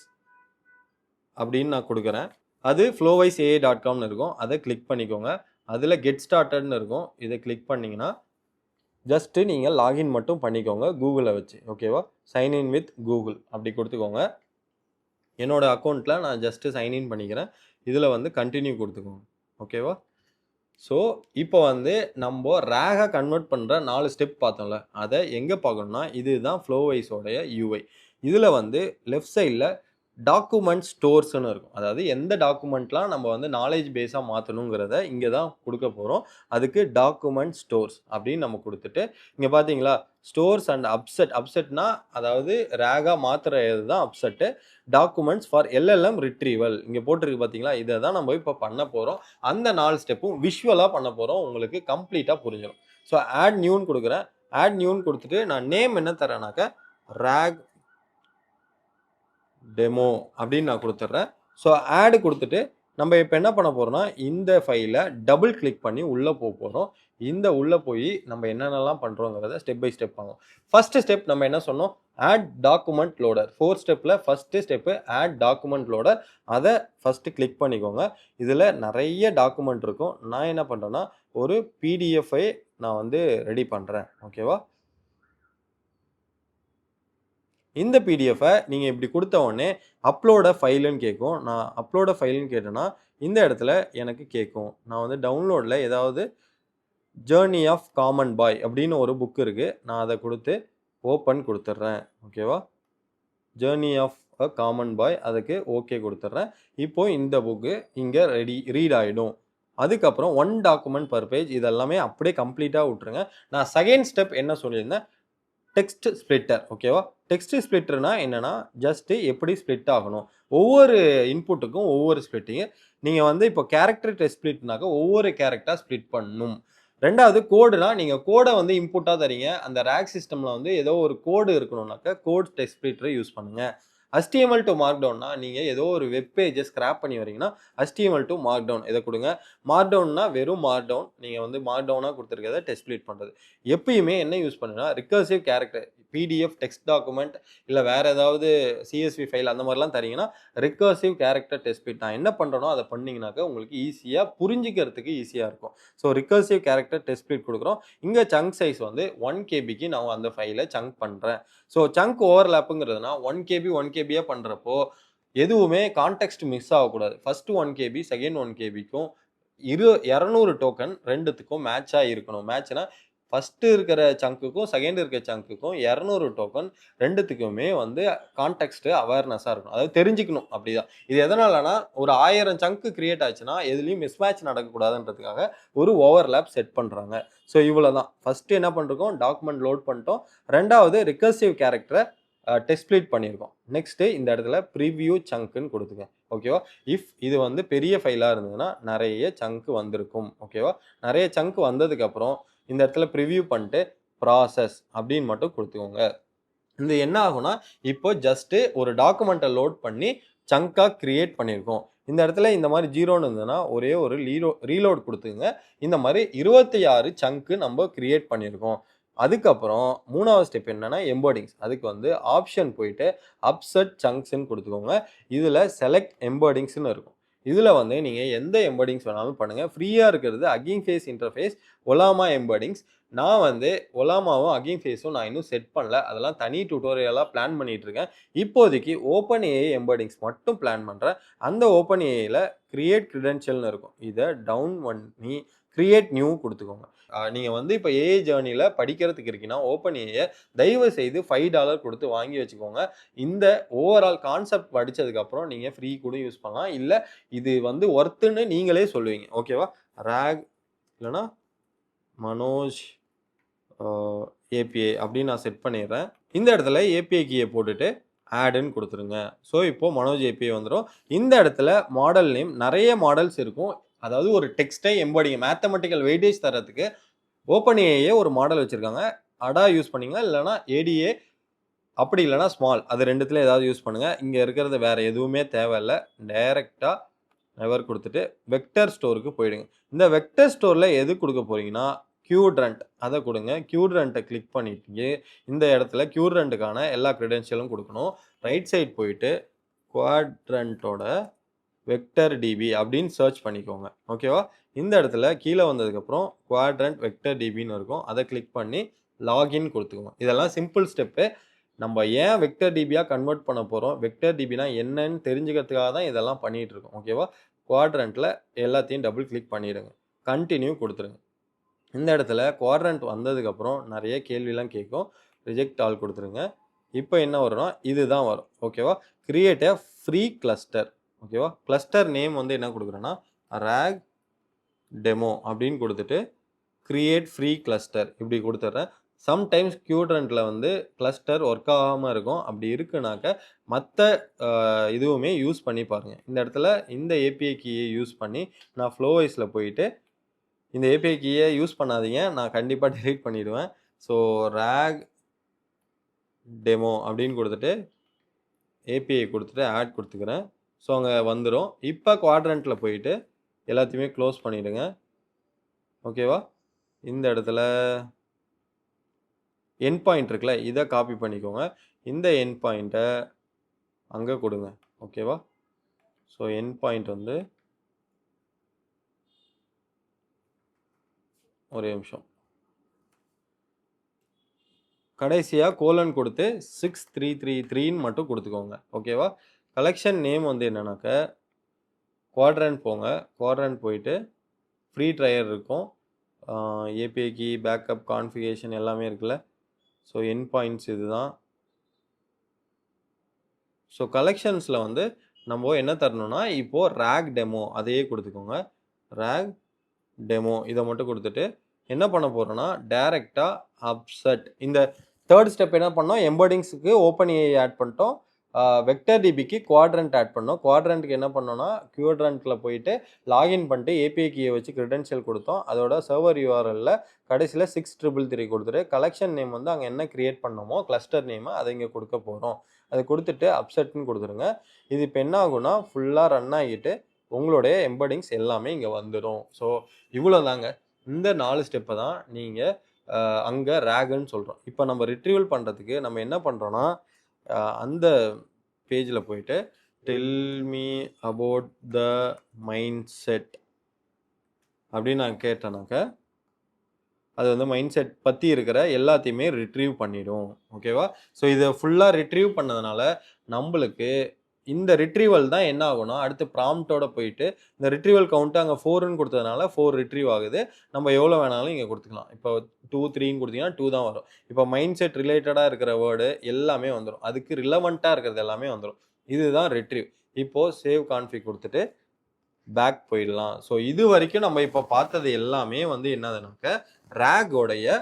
அப்படின்னு நான் கொடுக்குறேன். அது flowwiseai.comனு இருக்கும். அதை கிளிக் பண்ணிக்கோங்க. அதில் கெட் ஸ்டார்டட்னு இருக்கும். இதை கிளிக் பண்ணிங்கன்னா ஜஸ்ட்டு நீங்கள் லாகின் மட்டும் பண்ணிக்கோங்க கூகுளை வச்சு. ஓகேவா? சைன்இன் வித் கூகுள் அப்படி கொடுத்துக்கோங்க. என்னோடய அக்கௌண்ட்டில் நான் ஜஸ்ட்டு சைன்இன் பண்ணிக்கிறேன். இதில் வந்து கண்டினியூ கொடுத்துக்கோங்க. ஓகேவா? ஸோ இப்போ வந்து நம்ம ரேகை கன்வெர்ட் பண்ணுற 4 ஸ்டெப் பார்த்தோம்ல, அதை எங்கே பார்க்கணும்னா இதுதான் ஃப்ளோவைஸோடைய யூஐ. இதில் வந்து லெஃப்ட் சைடில் டாக்குமெண்ட் ஸ்டோர்ஸ்ன்னு இருக்கும். அதாவது எந்த டாக்குமெண்ட்லாம் நம்ம வந்து நாலேஜ் பேஸாக மாற்றணுங்கிறத இங்கே தான் கொடுக்க போகிறோம். அதுக்கு டாக்குமெண்ட் ஸ்டோர்ஸ் அப்படின்னு நம்ம கொடுத்துட்டு இங்கே பார்த்தீங்களா ஸ்டோர்ஸ் அண்ட் அப்செட்னா அதாவது ரேகாக மாற்றுறது தான் upset. Documents for LLM retrieval இங்கே போட்டிருக்கு பார்த்தீங்களா, இதை தான் நம்ம இப்போ பண்ண போகிறோம். அந்த 4 ஸ்டெப்பும் விஷுவலாக பண்ண போகிறோம். உங்களுக்கு கம்ப்ளீட்டாக புரிஞ்சிடும். ஸோ ஆட் நியூன்னு கொடுக்குறேன். ஆட் நியூன்னு கொடுத்துட்டு நான் நேம் என்ன தரேனாக்க ரேக் டெமோ அப்படின்னு நான் கொடுத்துட்றேன். ஸோ ஆடு கொடுத்துட்டு நம்ம இப்போ என்ன பண்ண போகிறோம்னா இந்த ஃபைலை டபுள் கிளிக் பண்ணி உள்ளே போகிறோம். இந்த உள்ளே போய் நம்ம என்னென்னலாம் பண்ணுறோங்கிறத ஸ்டெப் பை ஸ்டெப் ஆகும். ஃபஸ்ட்டு ஸ்டெப் நம்ம என்ன சொன்னோம், ஆட் டாக்குமெண்ட் லோடர். 4 ஸ்டெப்பில் first step add document loader. அதை ஃபஸ்ட்டு கிளிக் பண்ணிக்கோங்க. இதில் நிறைய டாக்குமெண்ட் இருக்கும். நான் என்ன பண்ணுறேன்னா ஒரு பிடிஎஃப்ஐ நான் வந்து ரெடி பண்ணுறேன். ஓகேவா? இந்த பிடிஎஃபை நீங்கள் இப்படி கொடுத்த உடனே அப்லோட ஃபைலுன்னு கேட்கும். நான் அப்லோட ஃபைலுன்னு கேட்டேன்னா இந்த இடத்துல எனக்கு கேட்கும். நான் வந்து டவுன்லோடில் ஏதாவது ஜேர்னி ஆஃப் காமன் பாய் அப்படின்னு ஒரு புக் இருக்குது. நான் அதை கொடுத்து ஓப்பன் கொடுத்துட்றேன். ஓகேவா? ஜேர்னி ஆஃப் அ காமன் பாய் அதுக்கு ஓகே குடுத்துடுறேன். இப்போ இந்த புக்கு இங்க ரீட் ஆயிடும். அதுக்கப்புறம் 1 டாக்குமெண்ட் பெர் பேஜ் இதெல்லாமே அப்படியே கம்ப்ளீட்டா விட்டுருங்க. நான் செகண்ட் ஸ்டெப் என்ன சொல்லியிருந்தேன், டெக்ஸ்ட் ஸ்ப்ளிட்டர் ஓகேவா? டெக்ஸ்ட் ஸ்ப்ளிட்டர்னா என்னன்னா, ஜஸ்ட் எப்படி ஸ்ப்ளிட் ஆகணும். ஒவ்வொரு இன்புட்டுக்கும் ஒவ்வொரு ஸ்ப்ளிட்டிங். நீங்க வந்து இப்போ கேரக்டர் டெக்ஸ்ட் ஸ்ப்ளிட்னாக்க ஒவ்வொரு கேரக்டரா ஸ்ப்ளிட் பண்ணணும். 2வது கோடுனா, நீங்க கோட வந்து இன்புட்டா தர்றீங்க. அந்த ராக் சிஸ்டம்ல வந்து ஏதோ ஒரு கோடு இருக்கணும்னாக்க, கோட் டெக்ஸ்ட் ஸ்ப்ளிட்டர யூஸ் பண்ணுங்க. HTML டூ மார்க்டவுன்னா, நீங்க ஏதோ ஒரு வெப் பேஜ ஸ்கிராப் பண்ணி வரீங்கன்னா, HTML டூ மார்க்டவுன் இத குடுங்க. மார்க்டவுன்னா வெறும் மார்க்டவுன். நீங்க வந்து மார்க்டவுனா குடுத்திருக்கிறத டெக்ஸ்ட் ஸ்ப்ளிட் பண்றது. எப்பயுமே என்ன யூஸ் பண்ணுன்னா, recursive character PDF, text document இல்ல வேற ஏதாவது CSV ஃபைல் அந்த மாரிலாம் தரீங்கன்னா, ரிகர்சிவ் கேரக்டர் டெக்ஸ்ட் ஸ்ப்ளிட் நான் என்ன பண்றேனோ அத பண்ணீங்கனாக்க உங்களுக்கு ஈஸியா புரிஞ்சுக்கிறதுக்கு ஈஸியா இருக்கும். So recursive character text split குடுக்குறோம். இங்க சங்க் சைஸ் வந்து 1 KBக்கு நான் அந்த ஃபைல சங்க் பண்றேன். ஸோ சங்க் ஓவர்லேப்புங்கிறதுனா 1 KB 1 KBயா பண்றப்போ, எதுவுமே கான்டெக்ஸ்ட் மிஸ் ஆகக்கூடாது. ஃபர்ஸ்ட் 1 KB, செகண்ட் 1 KBக்கும் 200 டோக்கன் 2த்துக்கும் மேட்சா இருக்கணும். மேட்ச்னா ஃபர்ஸ்ட் இருக்கிற சங்க்குக்கும், செகண்ட் இருக்கிற சங்க்குக்கும் 200 டோக்கன் 2த்துக்குமே வந்து கான்டெக்ஸ்ட் அவேர்னஸா இருக்கணும். அதாவது தெரிஞ்சுக்கணும் அப்படிதான். இது எதனாலனா, ஒரு 1000 சங்க் கிரியேட் ஆச்சுன்னா, எதுலயும் மிஸ்மேட்ச் நடக்கக்கூடாதுன்றதுக்காக ஒரு ஓவர்லேப் செட் பண்றாங்க. ஸோ இவ்வளவுதான். ஃபர்ஸ்ட் என்ன பண்றோம், டாக்குமெண்ட் லோட் பண்ணிட்டோம். 2வது ரிகர்சிவ் கேரக்டர டெக்ஸ்ட் ஸ்ப்ளிட் பண்ணியிருக்கோம். நெக்ஸ்ட் இந்த இடத்துல பிரிவ்யூ சங்க்ன்னு குடுத்துங்க. ஓகேவா? இஃப் இது வந்து பெரிய ஃபைலா இருந்ததுன்னா, நெறைய சங்க் வந்திருக்கும். ஓகேவா? நெறைய சங்க் வந்ததுக்கு அப்புறம் இந்த இடத்துல பிரிவ்யூ பண்ணிட்டு ப்ராசஸ் அப்படின்னு மட்டும் குடுத்துக்கோங்க. இது என்ன ஆகும்னா, இப்போ ஜஸ்ட் ஒரு டாக்குமெண்ட்ட லோட் பண்ணி சங்க்கா கிரியேட் பண்ணியிருக்கோம். இந்த இடத்துல இந்த மாரி 0ன்னு இருந்ததுன்னா, ஒரே ஒரு ரீலோட் குடுத்துக்கங்க. இந்த மாரி 26 சங்க் நம்ம கிரியேட் பண்ணியிருக்கோம். அதுக்கப்புறம் 3வது ஸ்டெப் என்னன்னா, எம்பெடிங்ஸ். அதுக்கு வந்து ஆப்ஷன் போயிட்டு அப்செட் சங்க்ஸ்ன்னு குடுத்துக்கோங்க. இதுல செலக்ட் எம்பெடிங்ஸ்ன்னு இருக்கும். இதுல வந்து நீங்க எந்த எம்பெடிங்ஸ் வேணாலும் பண்ணுங்க. ஃப்ரீயா இருக்கிறது ஹக்கிங் ஃபேஸ் இன்டர்ஃபேஸ், ஒலாமா எம்பெடிங்ஸ். நான் வந்து ஒலாமாவும் ஹக்கிங் ஃபேஸும் நான் இன்னும் செட் பண்ணல. அதெல்லாம் தனி டியூட்டோரியலா பிளான் பண்ணிட்டு இருக்கேன். இப்போதைக்கு OpenAI எம்பெடிங்ஸ் மட்டும் பிளான் பண்றேன். அந்த OpenAIல கிரியேட் கிரெடென்ஷியல்னு இருக்கும். இத டவுன் பண்ணி கிரியேட் நியூ குடுத்துக்கோங்க. நீங்க வந்து இப்ப AI ஜர்னில படிக்கிறதுக்கு இருக்கீங்கன்னா, OpenAIய தயவு செய்து $5 குடுத்து வாங்கி வச்சுக்கோங்க. இந்த ஓவரால் கான்செப்ட் படிச்சதுக்கு அப்புறம் நீங்க ஃப்ரீ கூட யூஸ் பண்ணலாம். இல்ல இது வந்து வொர்த்ன்னு நீங்களே சொல்லுவீங்க. ஓகேவா? ராக் இல்லன்னா மனோஜ் அ API அப்படின்னு நான் செட் பண்ணிடுறேன். இந்த இடத்துல API கீய போட்டுட்டு ஆட்ன்னு குடுத்துருங்க. ஸோ இப்போ மனோஜ் API வந்துரும். இந்த இடத்துல மாடல் நேம் நெறைய மாடல்ஸ் இருக்கும். அதாவது ஒரு டெக்ஸ்ட்டை எம்பெடிங் மேத்தமேட்டிக்கல் வெயிட்டேஜ் தர்றதுக்கு OpenAI ஒரு மாடல் வச்சிருக்காங்க. அடா யூஸ் பண்ணீங்களா? இல்லன்னா ADA அப்படி இல்லன்னா ஸ்மால். அது 2த்துல ஏதாவது யூஸ் பண்ணுங்க. இங்க இருக்கிறது வேற எதுவுமே தேவையில்ல. டைரக்ட்டா நெவர் குடுத்துட்டு வெக்டர் ஸ்டோருக்கு போயிடுங்க. இந்த வெக்டர் ஸ்டோர்ல எது குடுக்க போறீங்கன்னா, க்யூட்ரண்ட் அத குடுங்க. க்யூட்ரண்ட்ட கிளிக் பண்ணிட்டு, இந்த இடத்துல க்யூட்ரண்ட்க்கான எல்லா கிரெடென்ஷியலும் குடுக்கணும். ரைட் சைட் போயிட்டு குவாட்ரண்ட்டோட வெக்டர் டிபி அப்படின்னு சர்ச் பண்ணிக்கோங்க. ஓகேவா? இந்த இடத்துல கீழ வந்ததுக்கப்புறம் குவாட்ரண்ட் வெக்டர் டிபின்னு இருக்கும். அத கிளிக் பண்ணி லாகின் குடுத்துக்கோங்க. இதெல்லாம் சிம்பிள் ஸ்டெப்பு. நம்ம ஏன் வெக்டர் டிபியா கன்வெர்ட் பண்ண போறோம்? வெக்டர் டிபினா என்னன்னு தெரிஞ்சுக்கிறதுக்காக தான் இதெல்லாம் பண்ணிட்டு இருக்கோம். ஓகேவா? குவாட்ரண்ட்ல எல்லாத்தையும் டபுள் கிளிக் பண்ணிடுங்க. கன்டின்யூ குடுத்துருங்க. இந்த இடத்துல குவாட்ரண்ட் வந்ததுக்கப்புறம் நெறைய கேள்விலாம் கேட்கும். ரிஜெக்ட் ஆல் குடுத்துருங்க. இப்போ என்ன வரும்னா, இதுதான் வரும். ஓகேவா? கிரியேட் எ ஃப்ரீ கிளஸ்டர். ஓகேவா? கிளஸ்டர் நேம் வந்து என்ன குடுக்குறேன்னா, ராக் டெமோ அப்படின்னு குடுத்துட்டு, கிரியேட் ஃப்ரீ கிளஸ்டர் இப்படி குடுத்துடுறேன். சம்டைம்ஸ் க்யூட்ரண்ட்ல வந்து கிளஸ்டர் ஒர்க் ஆகாம இருக்கும். அப்படி இருக்குனாக்க, மத்த இதுவுமே யூஸ் பண்ணி பாருங்க. இந்த இடத்துல இந்த API கீய யூஸ் பண்ணி நான் ஃப்ளோவைஸ்ல போயிட்டு, இந்த API கீய யூஸ் பண்ணாதீங்க. நான் கண்டிப்பா டெலீட் பண்ணிடுவேன். ஸோ ராக் டெமோ அப்படின்னு குடுத்துட்டு, API குடுத்துட்டு ஆட் குடுத்துக்கிறேன். ஸோ அங்க வந்துரும். இப்ப குவாட்ரண்ட்ல போயிட்டு எல்லாத்தையுமே க்ளோஸ் பண்ணிடுங்க. ஓகேவா? இந்த இடத்துல எண்ட் பாயிண்ட் இருக்குல்ல, இத காப்பி பண்ணிக்கோங்க. இந்த எண்ட் பாயிண்ட்ட அங்க குடுங்க. ஓகேவா? ஸோ எண்ட் பாயிண்ட் வந்து ஒரே நிமிஷம். கடைசியா கோலன் குடுத்து 6333ன்னு மட்டும் குடுத்துக்கோங்க. ஓகேவா? கலெக்ஷன் நேம் வந்து என்னன்னாக்க, குவாட்ரண்ட் போங்க. குவாட்ரண்ட் போயிட்டு ஃப்ரீ ட்ரையர் இருக்கும். API கீ, பேக்கப், கான்ஃபிகரேஷன் எல்லாமே இருக்குல்ல. ஸோ எண்ட் பாயிண்ட்ஸ் இதுதான். ஸோ கலெக்ஷன்ஸில் வந்து நம்ம என்ன தரணும்னா இப்போது ரேக் டெமோ அதையே கொடுத்துக்கோங்க. ரேக் டெமோ இதை மட்டும் கொடுத்துட்டு என்ன பண்ண போகிறோன்னா டைரெக்டாக அப்செட் இந்த தேர்ட் ஸ்டெப் என்ன பண்ணோம், எம்பர்டிங்ஸுக்கு ஓப்பன் ஏஐ ஆட் பண்ணிட்டோம். வெக்டர் டிபிக்கு குவாட்ரண்ட் ஆட் பண்ணோம். குவாட்ரண்ட்டுக்கு என்ன பண்ணோம்னா குவாட்ரண்ட்டில் போயிட்டு லாகின் பண்ணிட்டு ஏபிஐ கீயை வச்சு கிரெடென்ஷியல் கொடுத்தோம். அதோட சர்வர் யூஆர்எல்ல கடைசியில் 6333 கொடுத்துட்டு கலெக்ஷன் நேம் வந்து அங்கே என்ன கிரியேட் பண்ணோமோ கிளஸ்டர் நேமை அதை இங்கே கொடுக்க போகிறோம். அதை கொடுத்துட்டு அப்செட்னு கொடுத்துருங்க. இது இப்போ என்ன ஆகும்னா ஃபுல்லாக ரன் ஆகிட்டு உங்களுடைய எம்பர்டிங்ஸ் எல்லாமே இங்கே வந்துடும். ஸோ இவ்வளோ தாங்க. இந்த 4 ஸ்டெப்பை தான் நீங்கள் அங்கே ரேகுன்னு சொல்கிறோம். இப்போ நம்ம ரிட்ரீவல் பண்ணுறதுக்கு நம்ம என்ன பண்ணுறோன்னா அந்த பேஜில் போயிட்டு tell me about the mind set அப்படின்னு நான் கேட்டேனாக்க அது வந்து மைண்ட் செட் பற்றி இருக்கிற எல்லாத்தையுமே ரிட்ரீவ் பண்ணிடும். ஓகேவா? ஸோ இதை ஃபுல்லாக ரிட்ரீவ் பண்ணதுனால நம்மளுக்கு இந்த ரிட்ரீவல் தான் என்ன ஆகும்னா அடுத்து ப்ராம்ப்டோட போயிட்டு இந்த ரிட்ரீவல் கவுண்ட்டு அங்கே 4ன்னு கொடுத்ததுனால 4 ரிட்ரீவ் ஆகுது. நம்ம எவ்வளோ வேணாலும் இங்கே கொடுத்துக்கலாம். இப்போ 2 3ன்னு கொடுத்தீங்கன்னா 2 தான் வரும். இப்போ மைண்ட் செட் ரிலேட்டடாக இருக்கிற வேர்டு எல்லாமே வந்துடும். அதுக்கு ரிலவெண்ட்டாக இருக்கிறது எல்லாமே வந்துடும். இதுதான் ரிட்ரீவ். இப்போது சேவ் கான்ஃபிக் கொடுத்துட்டு பேக் போயிடலாம். ஸோ இது வரைக்கும் நம்ம இப்போ பார்த்தது எல்லாமே வந்து என்னதுனாக்க ரேகோடைய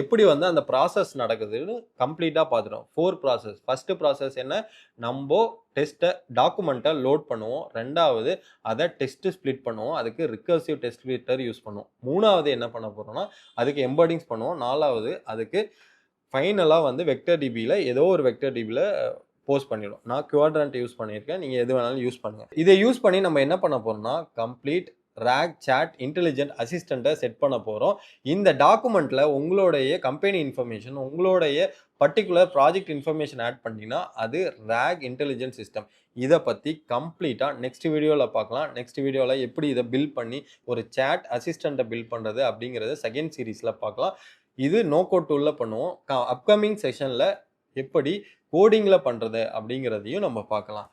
எப்படி வந்து அந்த ப்ராசஸ் நடக்குதுன்னு கம்ப்ளீட்டாக பார்த்துட்டோம். 4 ப்ராசஸ். ஃபஸ்ட்டு ப்ராசஸ் என்ன, நம்ம டெஸ்ட்டை டாக்குமெண்ட்டை லோட் பண்ணுவோம். ரெண்டாவது அதை டெஸ்ட்டு ஸ்ப்ளிட் பண்ணுவோம். அதுக்கு ரிகர்சிவ் டெஸ்ட் ஸ்ப்ளிட்டர் யூஸ் பண்ணுவோம். மூணாவது என்ன பண்ண போகிறோம்னா அதுக்கு எம்பர்டிங்ஸ் பண்ணுவோம். நாலாவது அதுக்கு ஃபைனலாக வந்து வெக்டர் டிபியில் ஏதோ ஒரு வெக்டர் டிபியில் போஸ்ட் பண்ணிடும். நான் குவாட்ரண்ட் யூஸ் பண்ணியிருக்கேன். நீங்கள் எது வேணாலும் யூஸ் பண்ணுங்கள். இதை யூஸ் பண்ணி நம்ம என்ன பண்ண போகிறோம்னா கம்ப்ளீட் ரேக் சாட் இன்டெலிஜென்ட் அசிஸ்டண்ட்டை செட் பண்ண போகிறோம். இந்த டாக்குமெண்ட்டில் உங்களுடைய கம்பெனி இன்ஃபர்மேஷன், உங்களுடைய பர்டிகுலர் ப்ராஜெக்ட் இன்ஃபர்மேஷன் ஆட் பண்ணிங்கன்னா அது ரேக் இன்டெலிஜென்ட் சிஸ்டம். இதை பற்றி கம்ப்ளீட்டாக நெக்ஸ்ட் வீடியோவில் பார்க்கலாம். நெக்ஸ்ட் வீடியோவில் எப்படி இதை பில்ட் பண்ணி ஒரு சாட் அசிஸ்டண்ட்டை பில்ட் பண்ணுறது அப்படிங்கிறத செகண்ட் சீரீஸில் பார்க்கலாம். இது நோ கோட் டூலில் பண்ணுவோம். அப்கமிங் செஷனில் எப்படி கோடிங்கில் பண்ணுறது அப்படிங்கிறதையும் நம்ம பார்க்கலாம்.